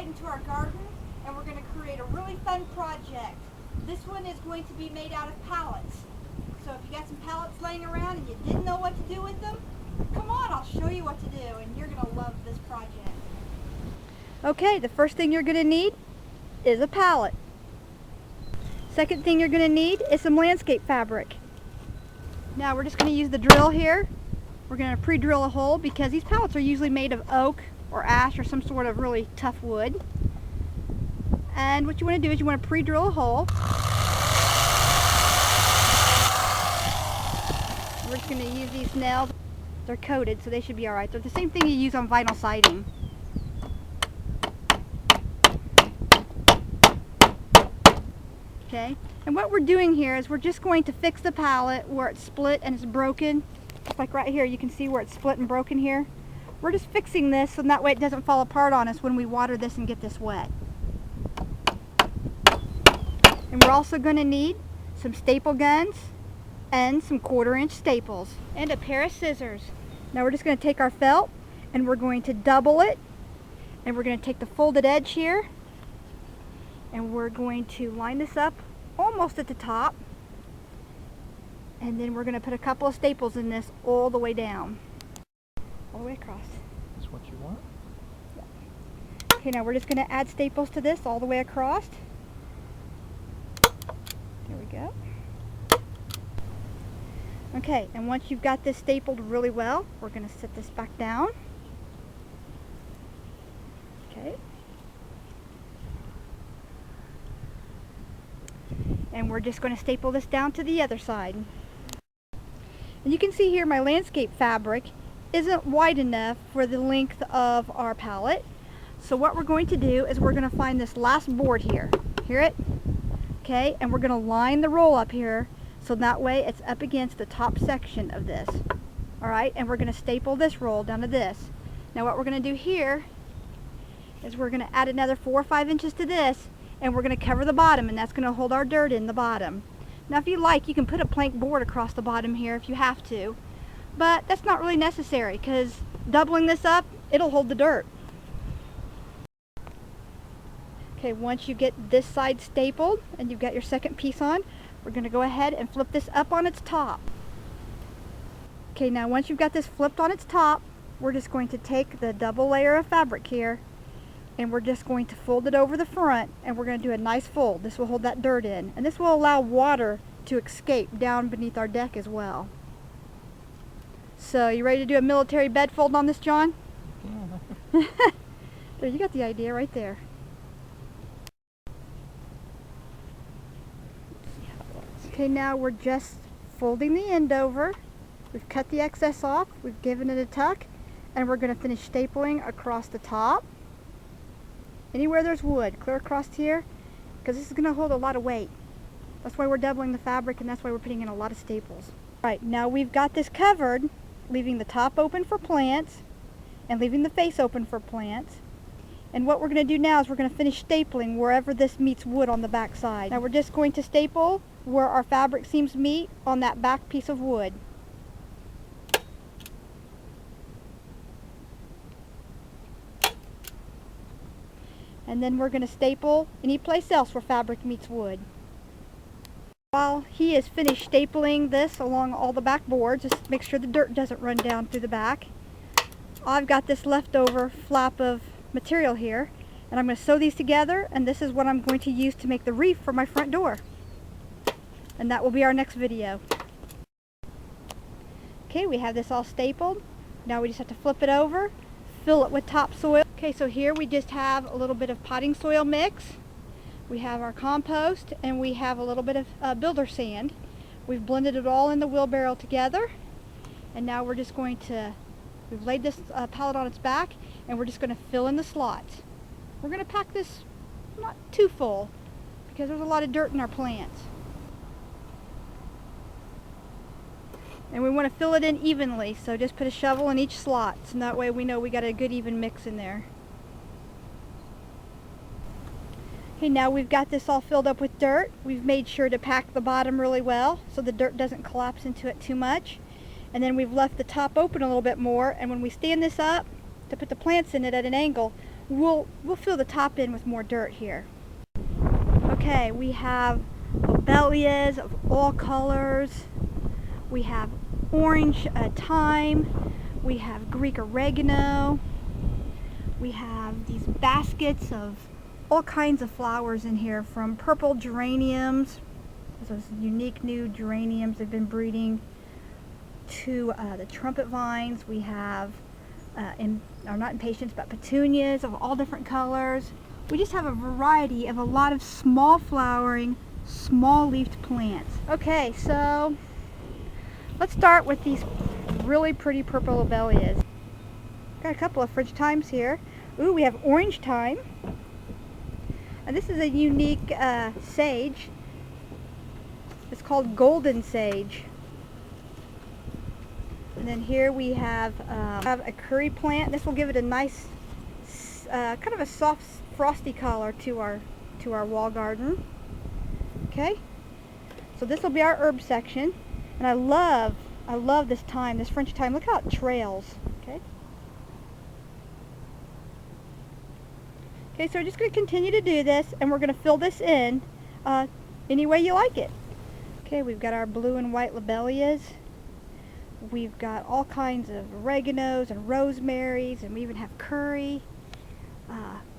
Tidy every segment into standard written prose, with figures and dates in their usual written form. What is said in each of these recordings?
outside into our garden and we're going to create a really fun project. This one is going to be made out of pallets. So if you got some pallets laying around and you didn't know what to do with them, come on, I'll show you what to do and you're going to love this project. Okay, the first thing you're going to need is a pallet. Second thing you're going to need is some landscape fabric. Now we're just going to use the drill here. We're going to pre-drill a hole because these pallets are usually made of oak or ash or some sort of really tough wood. And what you want to do is you want to pre-drill a hole. We're just going to use these nails. They're coated, so they should be alright. They're the same thing you use on vinyl siding. Okay, and what we're doing here is we're just going to fix the pallet where it's split and it's broken. Like right here, you can see where it's split and broken here. We're just fixing this so that way it doesn't fall apart on us when we water this and get this wet. And we're also going to need some staple guns and some 1/4-inch staples and a pair of scissors. Now we're just going to take our felt and we're going to double it, and we're going to take the folded edge here and we're going to line this up almost at the top, and then we're going to put a couple of staples in this all the way down, all the way across. That's what you want? Yeah. Okay, now we're just going to add staples to this all the way across. There we go. Okay, and once you've got this stapled really well, we're going to set this back down. Okay. And we're just going to staple this down to the other side. And you can see here my landscape fabric isn't wide enough for the length of our pallet. So what we're going to do is we're going to find this last board here. Hear it? Okay, and we're going to line the roll up here so that way it's up against the top section of this. Alright, and we're going to staple this roll down to this. Now what we're going to do here is we're going to add another 4 or 5 inches to this, and we're going to cover the bottom, and that's going to hold our dirt in the bottom. Now if you like, you can put a plank board across the bottom here if you have to, but that's not really necessary because doubling this up, it'll hold the dirt. Okay, once you get this side stapled and you've got your second piece on, we're going to go ahead and flip this up on its top. Okay, now once you've got this flipped on its top, we're just going to take the double layer of fabric here and we're just going to fold it over the front, and we're going to do a nice fold. This will hold that dirt in, and this will allow water to escape down beneath our deck as well. So you ready to do a military bed fold on this, John? Yeah. There, you got the idea right there. Okay, now we're just folding the end over. We've cut the excess off, we've given it a tuck, and we're going to finish stapling across the top. Anywhere there's wood, clear across here, because this is going to hold a lot of weight. That's why we're doubling the fabric, and that's why we're putting in a lot of staples. Alright, now we've got this covered, leaving the top open for plants and leaving the face open for plants. And what we're going to do now is we're going to finish stapling wherever this meets wood on the back side. Now we're just going to staple where our fabric seams meet on that back piece of wood. And then we're going to staple any place else where fabric meets wood. While he is finished stapling this along all the back boards, just make sure the dirt doesn't run down through the back. I've got this leftover flap of material here, and I'm going to sew these together, and this is what I'm going to use to make the reef for my front door. And that will be our next video. Okay, we have this all stapled. Now we just have to flip it over, fill it with topsoil. Okay, so here we just have a little bit of potting soil mix. We have our compost, and we have a little bit of builder sand. We've blended it all in the wheelbarrow together, and now we're just going to, we've laid this pallet on its back, and we're just going to fill in the slots. We're going to pack this not too full because there's a lot of dirt in our plants. And we want to fill it in evenly, so just put a shovel in each slot, so that way we know we got a good even mix in there. Okay, now we've got this all filled up with dirt. We've made sure to pack the bottom really well so the dirt doesn't collapse into it too much. And then we've left the top open a little bit more, and when we stand this up to put the plants in it at an angle, we'll fill the top in with more dirt here. Okay, we have lobelias of all colors. We have orange thyme. We have Greek oregano. We have these baskets of all kinds of flowers in here, from purple geraniums, those unique new geraniums they've been breeding, to the trumpet vines. We have, not impatiens, but petunias of all different colors. We just have a variety of a lot of small flowering, small leafed plants. Okay, so let's start with these really pretty purple lobelias. Got a couple of French thymes here. Ooh, we have orange thyme. And this is a unique sage. It's called golden sage. And then here we have a curry plant. This will give it a nice, kind of a soft, frosty color to our wall garden. Okay, so this will be our herb section, and I love this thyme, this French thyme. Look how it trails. Okay, so we're just going to continue to do this, and we're going to fill this in any way you like it. Okay, we've got our blue and white lobelias. We've got all kinds of oreganos and rosemaries, and we even have curry.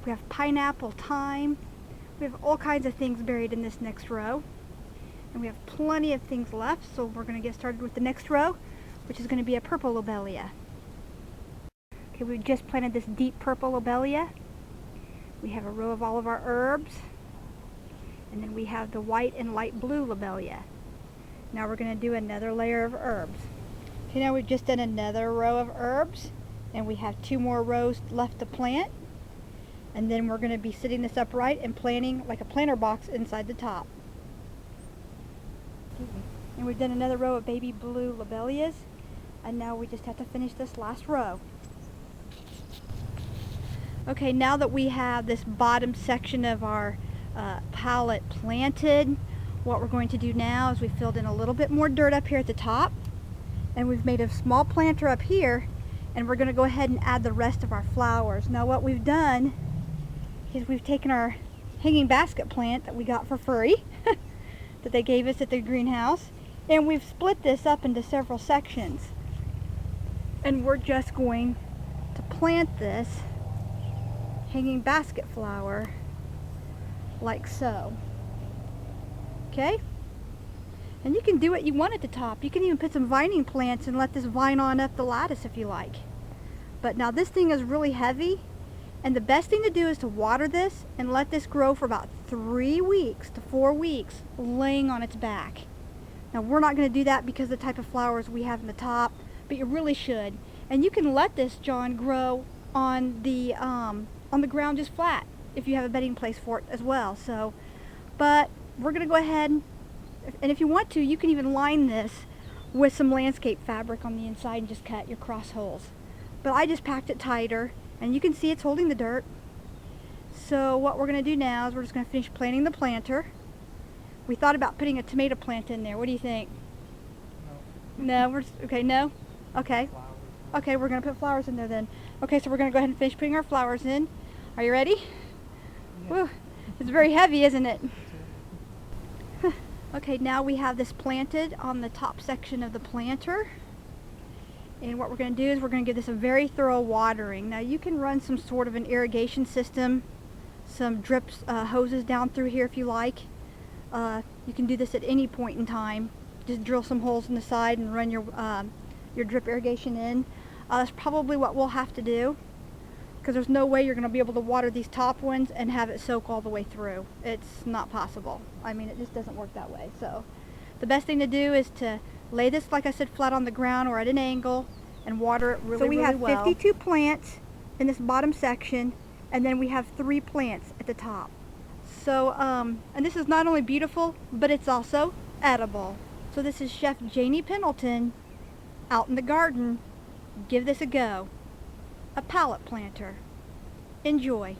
We have pineapple, thyme. We have all kinds of things buried in this next row. And we have plenty of things left, so we're going to get started with the next row, which is going to be a purple lobelia. Okay, we just planted this deep purple lobelia. We have a row of all of our herbs, and then we have the white and light blue lobelia. Now we're going to do another layer of herbs. Okay, now we've just done another row of herbs, and we have 2 more rows left to plant. And then we're going to be sitting this upright and planting like a planter box inside the top. And we've done another row of baby blue lobelias, and now we just have to finish this last row. Okay, now that we have this bottom section of our pallet planted, what we're going to do now is we filled in a little bit more dirt up here at the top, and we've made a small planter up here, and we're going to go ahead and add the rest of our flowers. Now what we've done is we've taken our hanging basket plant that we got for free that they gave us at the greenhouse, and we've split this up into several sections, and we're just going to plant this hanging basket flower like so. Okay, and you can do what you want at the top. You can even put some vining plants and let this vine on up the lattice if you like. But now this thing is really heavy, and the best thing to do is to water this and let this grow for about 3 weeks to 4 weeks laying on its back. Now we're not going to do that because of the type of flowers we have in the top, but you really should. And you can let this, John, grow on the ground just flat if you have a bedding place for it as well. So, but we're going to go ahead, and if you want to, you can even line this with some landscape fabric on the inside and just cut your cross holes. But I just packed it tighter, and you can see it's holding the dirt. So what we're going to do now is we're just going to finish planting the planter. We thought about putting a tomato plant in there. What do you think? No. No? Okay, no? Okay. Okay, we're going to put flowers in there then. Okay, so we're going to go ahead and finish putting our flowers in. Are you ready? Yeah. Woo. It's very heavy, isn't it? Okay, now we have this planted on the top section of the planter. And what we're going to do is we're going to give this a very thorough watering. Now you can run some sort of an irrigation system, some drips, hoses down through here if you like. You can do this at any point in time. Just drill some holes in the side and run your drip irrigation in. That's probably what we'll have to do, because there's no way you're going to be able to water these top ones and have it soak all the way through. It's not possible. I mean, it just doesn't work that way. So the best thing to do is to lay this, like I said, flat on the ground or at an angle and water it really, really well. So we have 52 plants in this bottom section, and then we have 3 plants at the top. So, and this is not only beautiful, but it's also edible. So this is Chef Janie Pendleton out in the garden. Give this a go. A pallet planter. Enjoy.